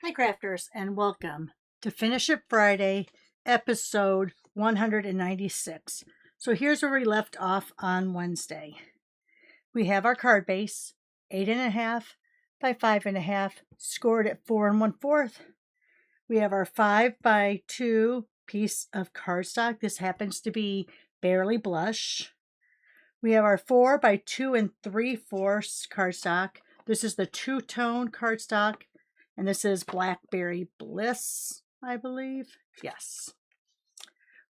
Hi, crafters, and welcome to Finish It Friday, episode 196. So here's where we left off on Wednesday. We have our card base, 8.5 by 5.5, scored at 4 1/4. We have our 5 by 2 piece of cardstock. This happens to be Barely Blush. We have our 4 by 2 3/4 cardstock. This is the two-tone cardstock. And this is Blackberry Bliss, I believe. Yes.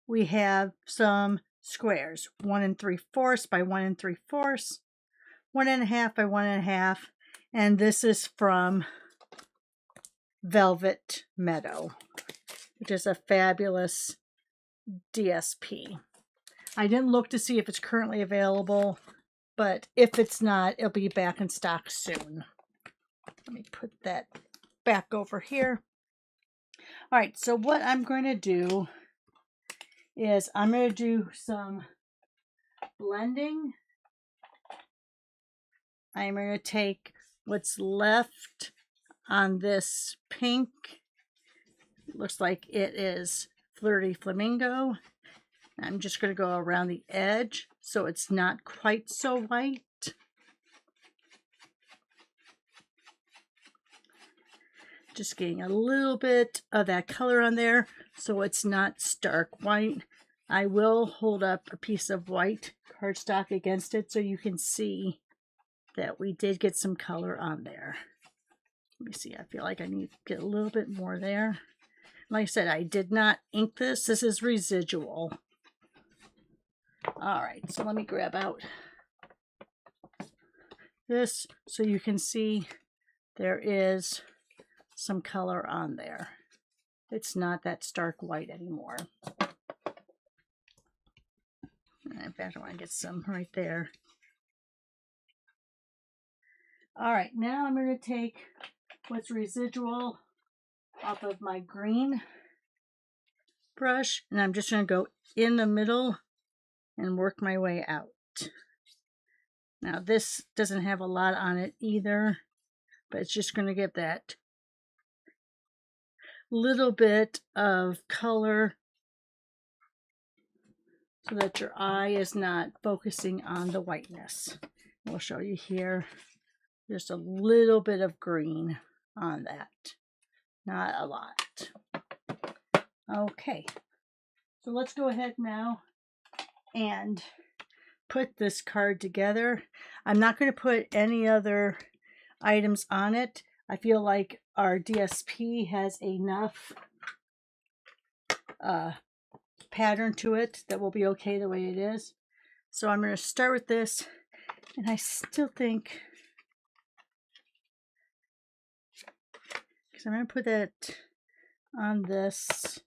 We have some squares, 1 3/4 by 1 3/4, 1.5 by 1.5, and this is from Velvet Meadow, which is a fabulous DSP. I didn't look to see if it's currently available, but if it's not, it'll be back in stock soon. Let me put that back over here. All right, so what I'm going to do is I'm going to do some blending. I'm going to take what's left on this pink. It looks like it is Flirty Flamingo. I'm just going to go around the edge so it's not quite so white. Just getting a little bit of that color on there so it's not stark white. I will hold up a piece of white cardstock against it so you can see that we did get some color on there. Let me see, I feel like I need to get a little bit more there. Like I said, I did not ink this. This is residual. All right, so let me grab out this so you can see there is some color on there. It's not that stark white anymore. In fact, I want to get some right there. All right, now I'm going to take what's residual off of my green brush, and I'm just going to go in the middle and work my way out. Now, this doesn't have a lot on it either, but it's just going to give that little bit of color so that your eye is not focusing on the whiteness. We'll show you here just a little bit of green on that, not a lot. Okay, so let's go ahead now and put this card together. I'm not going to put any other items on it. I feel like our DSP has enough pattern to it that will be okay the way it is. So I'm going to start with this, and I still think, because I'm going to put that on this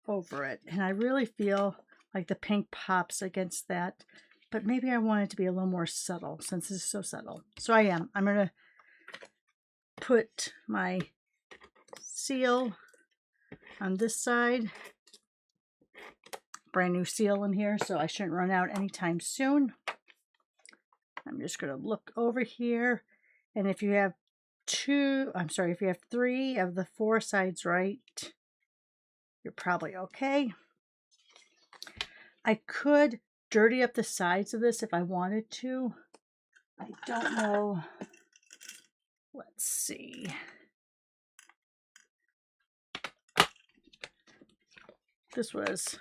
over it, and I really feel like the pink pops against that, but maybe I want it to be a little more subtle since this is so subtle. So I'm going to put my seal on this side. Brand new seal in here, so I shouldn't run out anytime soon. I'm just going to look over here, and if you have if you have 3 of the 4 sides right, you're probably okay. I could dirty up the sides of this if I wanted to. I don't know. Let's see. This was,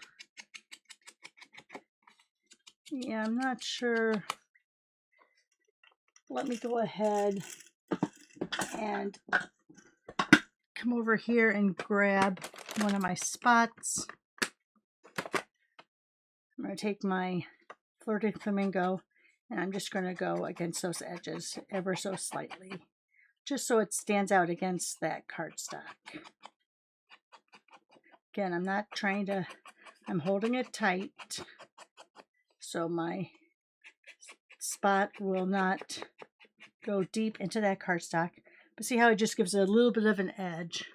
yeah, I'm not sure. Let me go ahead and come over here and grab one of my spots. I'm going to take my Flirty Flamingo, and I'm just going to go against those edges ever so slightly, just so it stands out against that cardstock. Again, I'm not trying to, I'm holding it tight so my spot will not go deep into that cardstock. But see how it just gives it a little bit of an edge,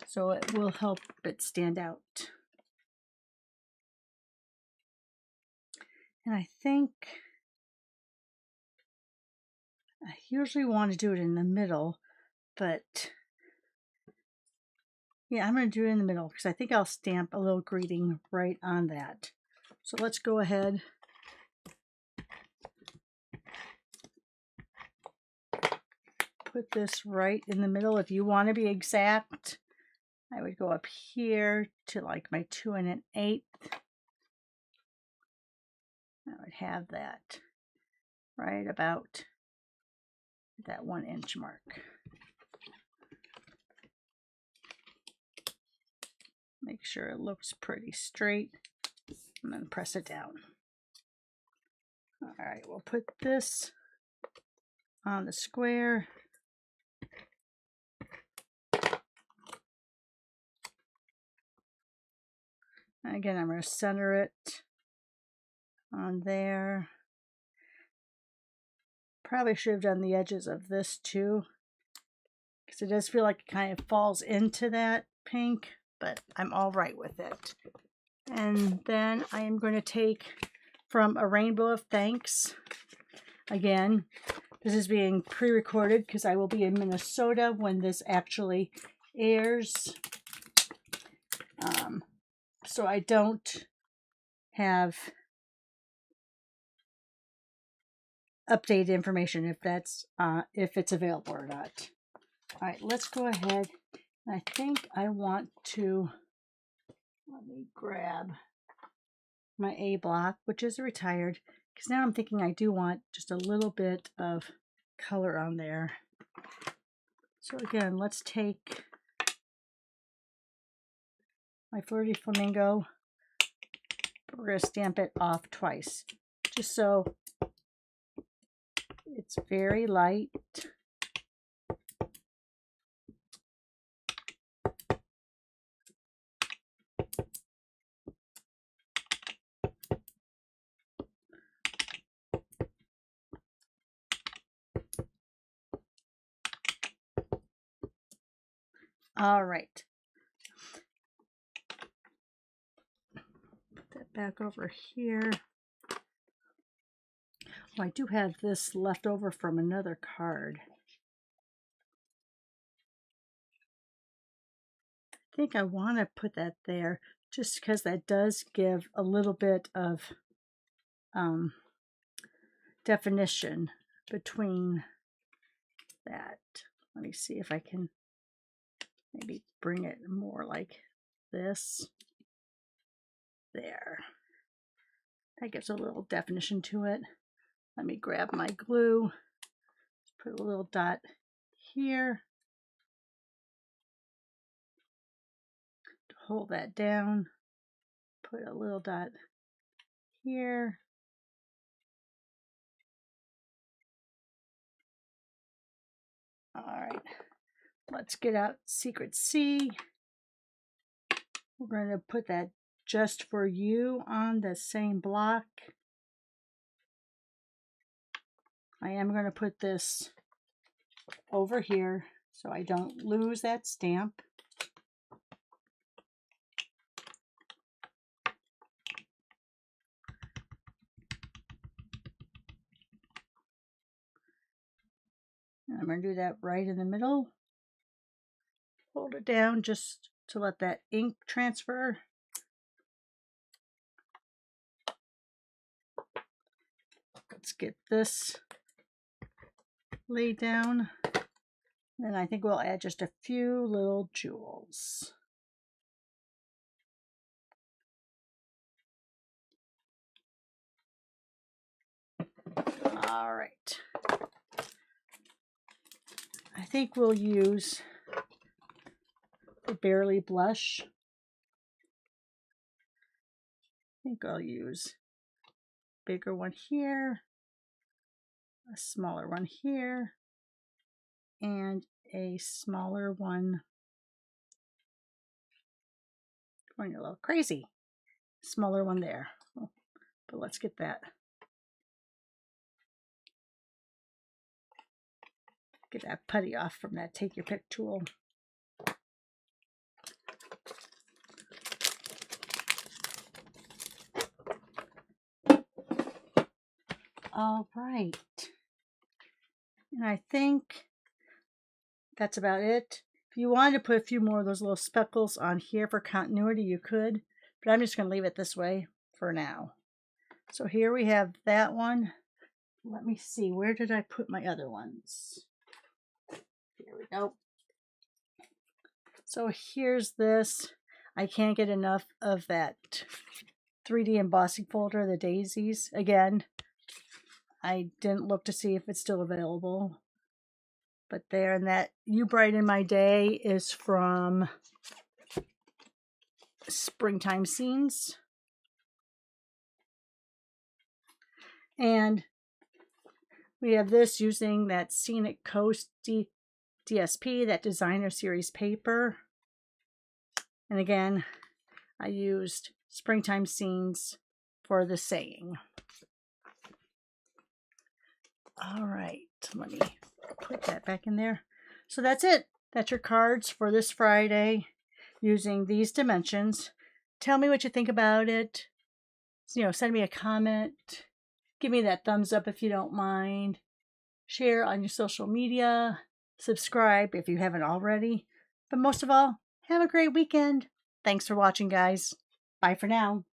so it will help it stand out. And I think I usually want to do it in the middle, but Yeah, I'm going to do it in the middle because I think I'll stamp a little greeting right on that. So let's go ahead. Put this right in the middle. If you want to be exact, I would go up here to like my 2 1/8. I would have that right about that 1 inch mark. Make sure it looks pretty straight and then press it down. All right, we'll put this on the square. And again, I'm going to center it on there. Probably should have done the edges of this too, because it does feel like it kind of falls into that pink, but I'm all right with it. And then I am going to take from A Rainbow of Thanks. Again, this is being pre-recorded because I will be in Minnesota when this actually airs. So I don't have updated information if that's if it's available or not. All right, let's go ahead. I think I want to, let me grab my A block, which is retired, because now I'm thinking I do want just a little bit of color on there. So again, let's take my Flirty Flamingo. We're going to stamp it off twice, just so it's very light. All right. Put that back over here. Oh, I do have this left over from another card. I think I want to put that there just because that does give a little bit of definition between that. Let me see if I can maybe bring it more like this. There. That gives a little definition to it. Let me grab my glue. Put a little dot here to hold that down. Put a little dot here. All right, let's get out Secret C. We're going to put that Just For You on the same block. I am going to put this over here so I don't lose that stamp. And I'm going to do that right in the middle. Hold it down just to let that ink transfer. Let's get this laid down. Then I think we'll add just a few little jewels. All right. I think we'll use the Barely Blush. I think I'll use a bigger one here, a smaller one here, and a smaller one. Going a little crazy. Smaller one there. But let's get that. Get that putty off from that Take Your Pick tool. All right. And I think that's about it. If you wanted to put a few more of those little speckles on here for continuity, you could, but I'm just going to leave it this way for now. So here we have that one. Let me see, where did I put my other ones? Here we go. So here's this. I can't get enough of that 3D embossing folder, the daisies. Again, I didn't look to see if it's still available. But there, and that You Brighten My Day is from Springtime Scenes. And we have this using that Scenic Coast DSP, that designer series paper. And again, I used Springtime Scenes for the saying. All right, let me put that back in there. So that's it. That's your cards for this Friday using these dimensions. Tell me what you think about it. Send me a comment. Give me that thumbs up if you don't mind. Share on your social media. Subscribe if you haven't already. But most of all, have a great weekend. Thanks for watching, guys. Bye for now.